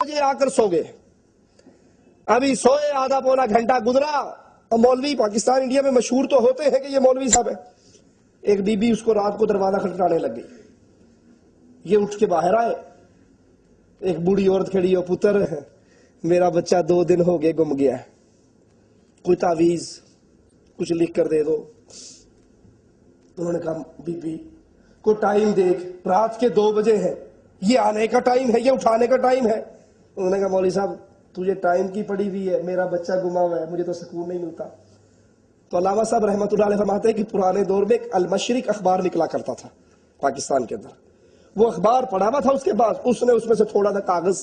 بجے آ کر سو گئے، ابھی سوئے آدھا پونا گھنٹہ گزرا، اور مولوی پاکستان انڈیا میں مشہور تو ہوتے ہیں کہ یہ مولوی صاحب ہے، ایک بی بی اس کو رات کو دروازہ کھٹکھٹانے لگ گئی، یہ اٹھ کے باہر آئے، ایک بوڑھی عورت کھڑی ہو، پتر میرا بچہ 2 دن ہو گئے گم گیا ہے، کوئی تعویذ کچھ لکھ کر دے دو۔ انہوں نے کہا بی بی کو ٹائم دیکھ، رات کے 2 بجے ہیں، یہ آنے کا ٹائم ہے، یہ اٹھانے کا ٹائم ہے۔ انہوں نے کہا مولوی صاحب تجھے ٹائم کی پڑی ہوئی ہے، میرا بچہ گما ہوا ہے، مجھے تو سکون نہیں ملتا۔ تو علامہ صاحب رحمۃ اللہ علیہ فرماتے ہیں کہ پرانے دور میں ایک المشرق اخبار نکلا کرتا تھا پاکستان کے اندر، وہ اخبار پڑھا ہوا تھا، اس کے بعد اس نے اس میں سے تھوڑا سا کاغذ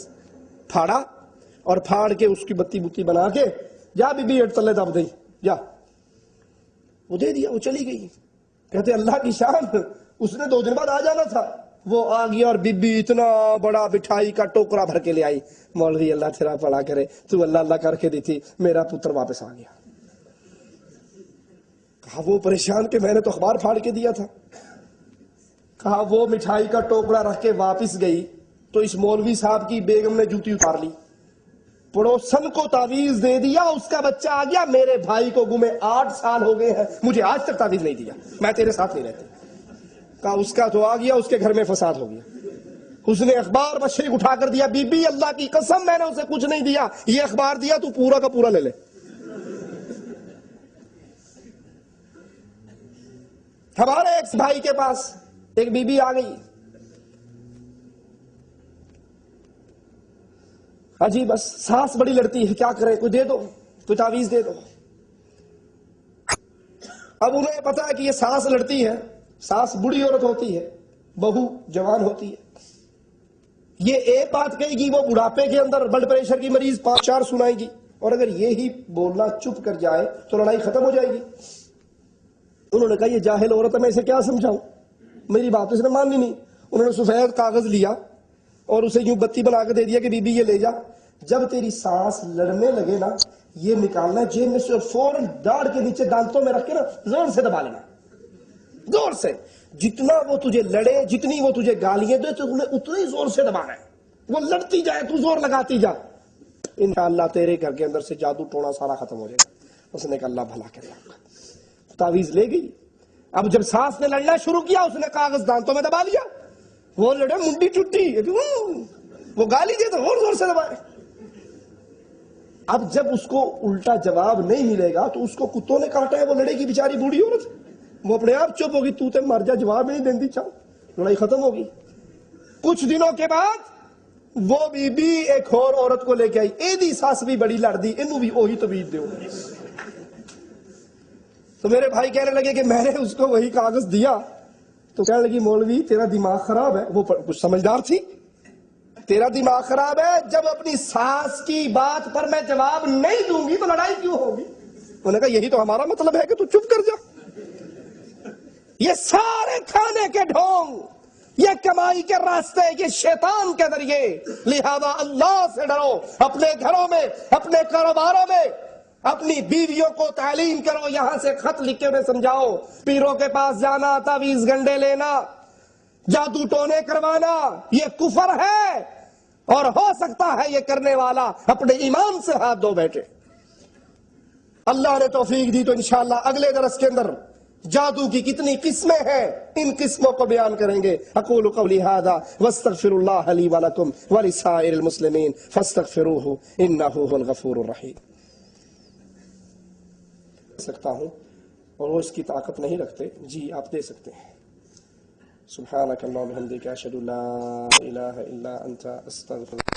پھاڑا اور پھاڑ کے اس کی بتی بتی بنا کے، جا بی بی تلے دب دئی، جا، وہ دے دیا، وہ چلی گئی۔ کہتے اللہ کی شان، اس نے 2 دن بعد آ جانا تھا، وہ آ گیا اور بی بی اتنا بڑا مٹھائی کا ٹوکرا بھر کے لے آئی۔ مولوی اللہ تیرا بڑا کرے، تو اللہ اللہ کر کے دی تھی، میرا پتر واپس آ گیا۔ کہا وہ پریشان کہ میں نے تو اخبار پھاڑ کے دیا تھا۔ کہا وہ مٹھائی کا ٹوکرا رکھ کے واپس گئی تو اس مولوی صاحب کی بیگم نے جوتی اتار لی، پڑوسن کو تعویذ دے دیا، اس کا بچہ آ گیا، میرے بھائی کو گمے 8 سال ہو گئے ہیں، مجھے آج تک تعویذ نہیں دیا، میں تیرے ساتھ نہیں رہتی۔ کہا اس کا تو آ گیا، اس کے گھر میں فساد ہو گیا۔ اس نے اخبار مشرق اٹھا کر دیا، بی بی اللہ کی قسم میں نے اسے کچھ نہیں دیا، یہ اخبار دیا تو پورا کا پورا لے لے۔ ہمارے ایک بھائی کے پاس ایک بی بی آ گئی، جی بس سانس بڑی لڑتی ہے، کیا کریں، کوئی دے دو، کوئی تعویذ دے دو۔ اب انہیں پتا ہے کہ یہ سانس لڑتی ہے، سانس بڑی عورت ہوتی ہے، بہو جوان ہوتی ہے، یہ ایک بات کہے گی، وہ بڑھاپے کے اندر بلڈ پریشر کی مریض 5-4 سنائے گی، اور اگر یہی بولنا چپ کر جائے تو لڑائی ختم ہو جائے گی۔ انہوں نے کہا یہ جاہل عورت ہے، میں اسے کیا سمجھاؤں، میری بات اس نے مانی نہیں۔ انہوں نے سفید کاغذ لیا اور اسے یوں بتی بنا کے دے دیا کہ بی بی یہ لے جا، جب تیری سانس لڑنے لگے نا، یہ نکالنا جیب میں سے اور فوراً داڑھ کے نیچے دانتوں میں رکھ کے نا زور سے دبا لینا، زور سے، جتنا وہ تجھے لڑے، جتنی وہ تجھے گالیاں دے تو انہیں اتنا ہی زور سے دبانا ہے، وہ لڑتی جائے تو زور لگاتی جا، انشاءاللہ تیرے گھر کے اندر سے جادو ٹونا سارا ختم ہو جائے گا۔ اس نے کہا اللہ بھلا کرے، تعویذ لے گئی۔ اب جب سانس نے لڑنا شروع کیا، اس نے کاغذ دانتوں میں دبا لیا، وہ لڑے، منڈی ٹوٹی، وہ گالی دے تو اور زور سے دبائے۔ اب جب اس کو الٹا جواب نہیں ملے گا تو اس کو کتوں نے کاٹا ہے، وہ لڑے گی بیچاری بوڑھی عورت، وہ اپنے آپ چپ ہوگی، تو تے مر جا، جواب نہیں دیندی، چاہو لڑائی ختم ہوگی۔ کچھ دنوں کے بعد وہ بی بی ایک اور عورت کو لے کے آئی، ایدی ساس بھی بڑی لڑ دی، انہوں بھی وہی تویز دیو۔ تو میرے بھائی کہنے لگے کہ میں نے اس کو وہی کاغذ دیا، تو کہنے لگی مولوی تیرا دماغ خراب ہے، وہ کچھ سمجھدار تھی، تیرا دماغ خراب ہے، جب اپنی ساس کی بات پر میں جواب نہیں دوں گی تو لڑائی کیوں ہوگی؟ انہوں نے کہا یہی تو ہمارا مطلب ہے کہ تو چپ کر جا۔ یہ سارے کھانے کے ڈھونگ، یہ کمائی کے راستے، یہ شیطان کے ذریعے، لہذا اللہ سے ڈرو، اپنے گھروں میں، اپنے کاروباروں میں، اپنی بیویوں کو تعلیم کرو، یہاں سے خط لکھ کے انہیں سمجھاؤ، پیروں کے پاس جانا، تعویذ گنڈے لینا، جادو ٹونے کروانا، یہ کفر ہے، اور ہو سکتا ہے یہ کرنے والا اپنے ایمان سے ہاتھ دھو بیٹھے۔ اللہ نے توفیق دی تو انشاءاللہ اگلے درس کے اندر جادو کی کتنی قسمیں ہیں، ان قسموں کو بیان کریں گے۔ اقول قولی ھذا واستغفر اللہ لی ولکم ولسائر المسلمین فاستغفروہ انہ ھو الغفور الرحیم۔ سکتا ہوں اور وہ اس کی طاقت نہیں رکھتے، جی آپ دے سکتے ہیں۔ سبحانک اللہم وبحمدک اشہد ان لا الہ الا انت استغفرک۔